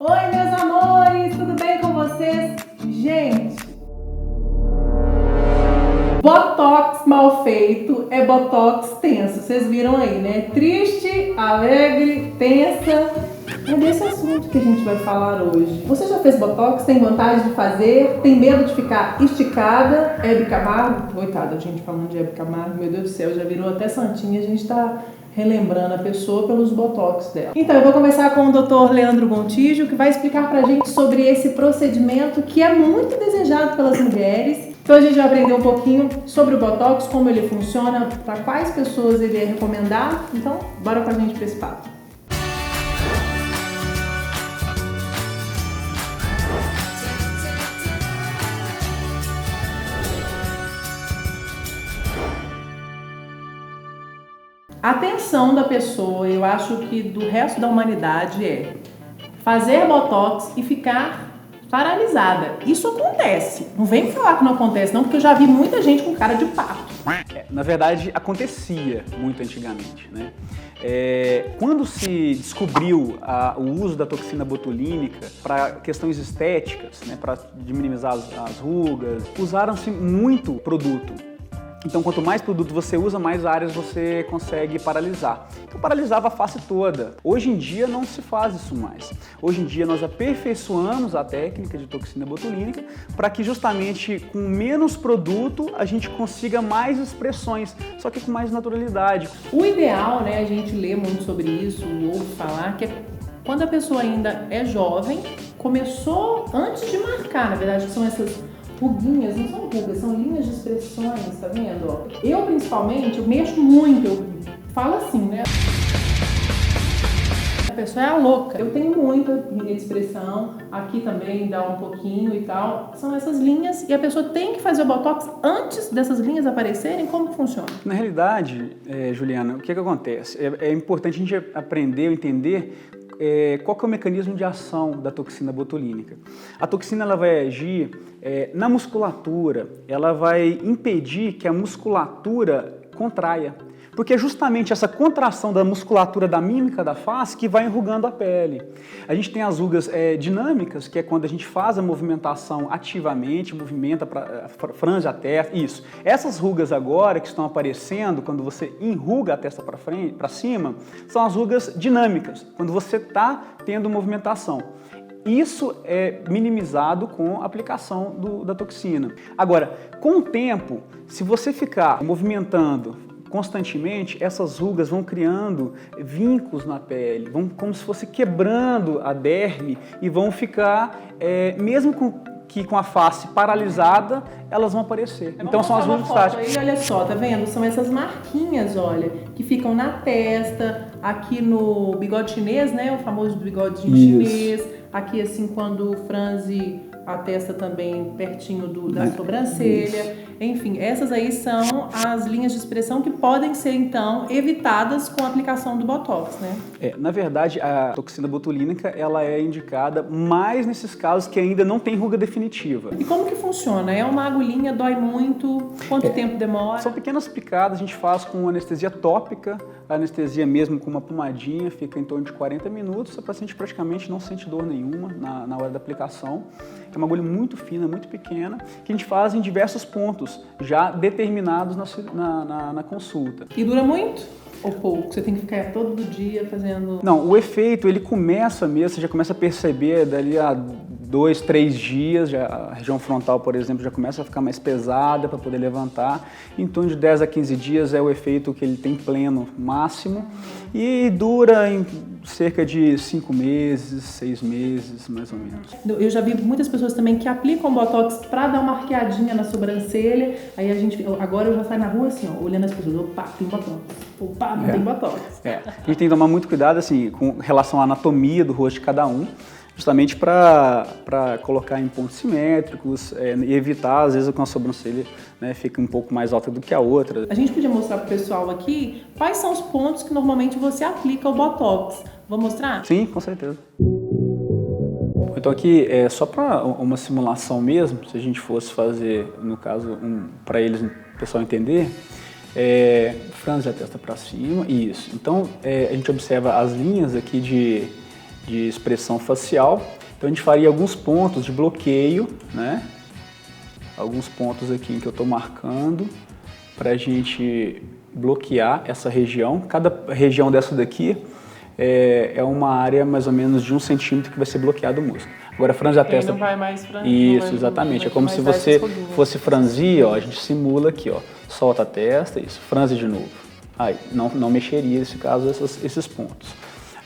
Oi, meus amores, tudo bem com vocês? Gente, botox mal feito é botox tenso, vocês viram aí, né? Triste, alegre, tensa. É desse assunto que a gente vai falar hoje. Você já fez botox? Tem vontade de fazer? Tem medo de ficar esticada? Hebe Camargo? Coitada, gente, falando de Hebe Camargo, meu Deus do céu, já virou até santinha, a gente tá relembrando a pessoa pelos botox dela. Então, eu vou conversar com o Dr. Leandro Gontijo, que vai explicar pra gente sobre esse procedimento que é muito desejado pelas mulheres. Então, a gente vai aprender um pouquinho sobre o botox, como ele funciona, para quais pessoas ele é recomendado. Então, bora com a gente para esse papo. A atenção da pessoa, eu acho que do resto da humanidade é fazer botox e ficar paralisada. Isso acontece. Não vem me falar que não acontece, não, porque eu já vi muita gente com cara de pato. Na verdade, acontecia muito antigamente, né? Quando se descobriu o uso da toxina botulínica para questões estéticas, né, para minimizar as rugas, usaram-se muito produto. Então, quanto mais produto você usa, mais áreas você consegue paralisar. Então, paralisava a face toda. Hoje em dia não se faz isso mais. Hoje em dia nós aperfeiçoamos a técnica de toxina botulínica para que justamente com menos produto a gente consiga mais expressões, só que com mais naturalidade. O ideal, né, a gente lê muito sobre isso, ouve falar, que é quando a pessoa ainda é jovem, começou antes de marcar, na verdade, que são essas ruguinhas, não são rugas, são linhas de expressões, tá vendo? Eu, principalmente, eu mexo muito, eu falo assim, né? A pessoa é a louca. Eu tenho muita linha de expressão, aqui também dá um pouquinho e tal. São essas linhas e a pessoa tem que fazer o botox antes dessas linhas aparecerem? Como que funciona? Na realidade, Juliana, o que acontece? É importante a gente aprender, entender qual que é o mecanismo de ação da toxina botulínica. A toxina ela vai agir na musculatura, ela vai impedir que a musculatura contraia, porque é justamente essa contração da musculatura da mímica da face que vai enrugando a pele. A gente tem as rugas dinâmicas, que é quando a gente faz a movimentação ativamente, movimenta, franze a testa, isso. Essas rugas agora que estão aparecendo, quando você enruga a testa para frente, para cima, são as rugas dinâmicas, quando você está tendo movimentação. Isso é minimizado com a aplicação da toxina. Agora, com o tempo, se você ficar movimentando constantemente, essas rugas vão criando vincos na pele, vão como se fosse quebrando a derme e vão ficar, mesmo com a face paralisada, elas vão aparecer. Então são as rugas estáticas. Olha só, tá vendo? São essas marquinhas, olha, que ficam na testa, aqui no bigode chinês, né? O famoso bigode chinês. Aqui, assim, quando franze a testa também pertinho da sobrancelha. Isso. Enfim, essas aí são as linhas de expressão que podem ser, então, evitadas com a aplicação do botox, né? Na verdade, a toxina botulínica, ela é indicada mais nesses casos que ainda não tem ruga definitiva. E como que funciona? É uma agulhinha, dói muito? Quanto tempo demora? São pequenas picadas, a gente faz com anestesia tópica, a anestesia mesmo com uma pomadinha, fica em torno de 40 minutos, a paciente praticamente não sente dor nenhuma na hora da aplicação. É uma agulha muito fina, muito pequena, que a gente faz em diversos pontos, já determinados na consulta. E dura muito? Ou pouco? Você tem que ficar todo dia fazendo... Não, o efeito, ele começa mesmo, você já começa a perceber dali a 2, 3 dias, a região frontal, por exemplo, já começa a ficar mais pesada para poder levantar. Em torno de 10 a 15 dias é o efeito que ele tem pleno máximo e dura em cerca de 5 meses, 6 meses, mais ou menos. Eu já vi muitas pessoas também que aplicam botox para dar uma arqueadinha na sobrancelha. Aí agora eu já saio na rua assim, ó, olhando as pessoas, opa, tem botox. Opa, não tem botox. A gente tem que tomar muito cuidado assim, com relação à anatomia do rosto de cada um, justamente para colocar em pontos simétricos e evitar, às vezes, com a sobrancelha, né, fica um pouco mais alta do que a outra. A gente podia mostrar para o pessoal aqui quais são os pontos que normalmente você aplica o botox. Vou mostrar? Sim, com certeza. Então aqui é só para uma simulação mesmo, se a gente fosse fazer, no caso, para eles, o pessoal entender, franze a testa para cima, isso. Então a gente observa as linhas aqui de expressão facial. Então a gente faria alguns pontos de bloqueio, né? Alguns pontos aqui em que eu estou marcando para a gente bloquear essa região. Cada região dessa daqui é uma área mais ou menos de 1 centímetro que vai ser bloqueado o músculo. Agora franze a testa. Não vai mais franzir. Isso, exatamente. É como se você fosse franzir, ó, a gente simula aqui, ó. Solta a testa, isso, franze de novo. Aí, não mexeria nesse caso esses pontos.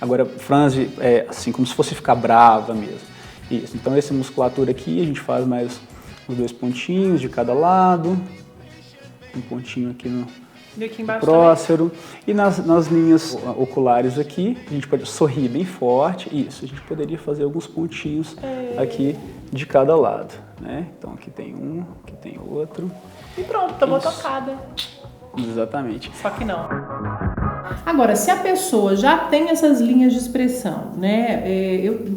Agora, franze assim, como se fosse ficar brava mesmo. Isso, então essa musculatura aqui, a gente faz mais os 2 pontinhos de cada lado. Um pontinho aqui no prócero. E nas linhas oculares aqui, a gente pode sorrir bem forte. Isso, a gente poderia fazer alguns pontinhos aqui de cada lado, né? Então aqui tem um, aqui tem outro. E pronto, tomou tocada. Exatamente. Só que não. Agora, se a pessoa já tem essas linhas de expressão, né?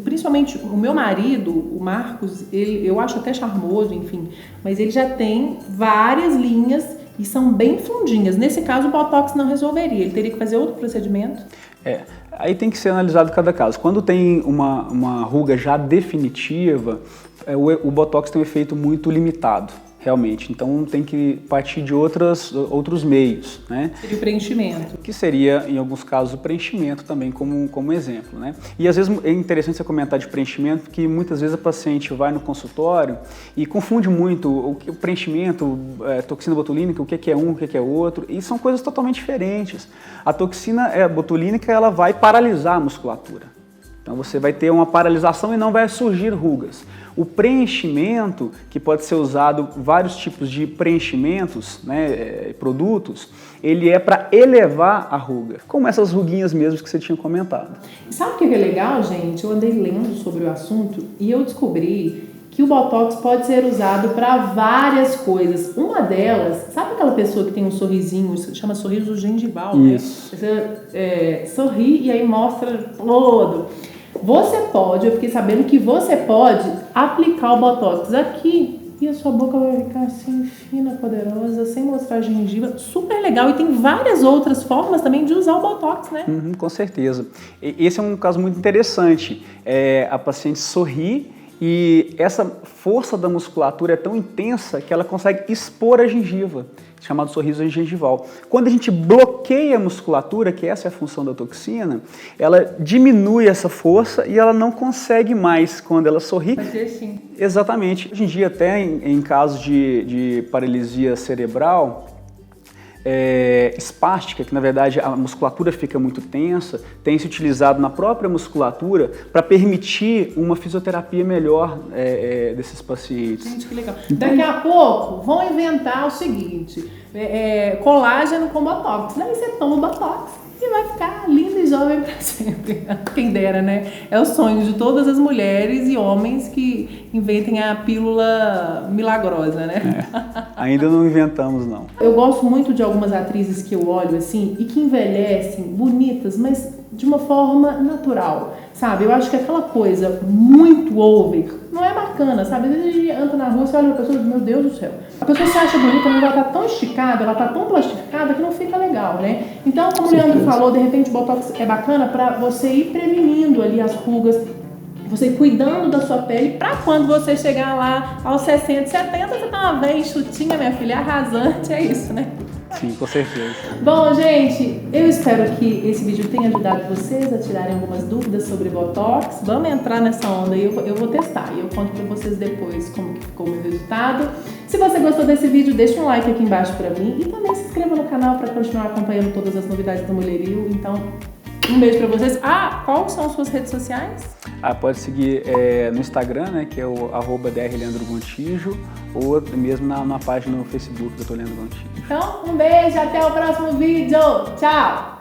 Principalmente o meu marido, o Marcos, eu acho até charmoso, enfim, mas ele já tem várias linhas e são bem fundinhas. Nesse caso, o Botox não resolveria. Ele teria que fazer outro procedimento? Aí tem que ser analisado cada caso. Quando tem uma ruga já definitiva, o Botox tem um efeito muito limitado, realmente. Então tem que partir de outros meios, né? Seria o preenchimento. Que seria, em alguns casos, o preenchimento também como exemplo, né? E às vezes é interessante você comentar de preenchimento, porque muitas vezes a paciente vai no consultório e confunde muito o preenchimento, toxina botulínica, o que é um, o que é outro, e são coisas totalmente diferentes. A toxina botulínica, ela vai paralisar a musculatura. Então você vai ter uma paralisação e não vai surgir rugas. O preenchimento, que pode ser usado vários tipos de preenchimentos, né, produtos, ele é para elevar a ruga, como essas ruguinhas mesmo que você tinha comentado. Sabe o que é legal, gente? Eu andei lendo sobre o assunto e eu descobri que o Botox pode ser usado para várias coisas. Uma delas, sabe aquela pessoa que tem um sorrisinho, chama sorriso gengival, Isso. né? Você sorri e aí mostra todo. Você pode, eu fiquei sabendo que você pode aplicar o Botox aqui e a sua boca vai ficar assim, fina, poderosa, sem mostrar a gengiva. Super legal. E tem várias outras formas também de usar o Botox, né? Com certeza. Esse é um caso muito interessante. A paciente sorri e essa força da musculatura é tão intensa que ela consegue expor a gengiva, chamado sorriso gengival. Quando a gente bloqueia a musculatura, que essa é a função da toxina, ela diminui essa força e ela não consegue mais, quando ela sorri. Vai ser assim. Exatamente. Hoje em dia, até em casos de paralisia cerebral, espástica, que na verdade a musculatura fica muito tensa, tem se utilizado na própria musculatura para permitir uma fisioterapia melhor desses pacientes. Gente, que legal. Daqui a pouco vão inventar o seguinte, colágeno com Botox. Daí você toma o Botox e vai ficar linda e jovem para sempre. Quem dera, né? É o sonho de todas as mulheres e homens que inventem a pílula milagrosa, né? Ainda não inventamos, não. Eu gosto muito de algumas atrizes que eu olho assim e que envelhecem bonitas, mas de uma forma natural, sabe? Eu acho que aquela coisa muito over não é bacana, sabe? Às vezes a gente anda na rua, você olha pra pessoa e diz, meu Deus do céu. A pessoa se acha bonita, mas ela tá tão esticada, ela tá tão plastificada que não fica legal, né? Então, como o Leandro falou, de repente o Botox é bacana pra você ir prevenindo ali as rugas, você ir cuidando da sua pele pra quando você chegar lá aos 60, 70, você tá uma velha enxutinha, minha filha, arrasante, é isso, né? Sim, com certeza. Bom, gente, eu espero que esse vídeo tenha ajudado vocês a tirarem algumas dúvidas sobre Botox. Vamos entrar nessa onda aí, eu vou testar e eu conto pra vocês depois como que ficou o meu resultado. Se você gostou desse vídeo, deixa um like aqui embaixo pra mim e também se inscreva no canal pra continuar acompanhando todas as novidades do Mulherio. Então, um beijo pra vocês. Quais são as suas redes sociais? Pode seguir no Instagram, né, que é o @drleandrogontijo, ou mesmo na página no Facebook do Dr. Leandro Gontijo. Então, um beijo, até o próximo vídeo. Tchau!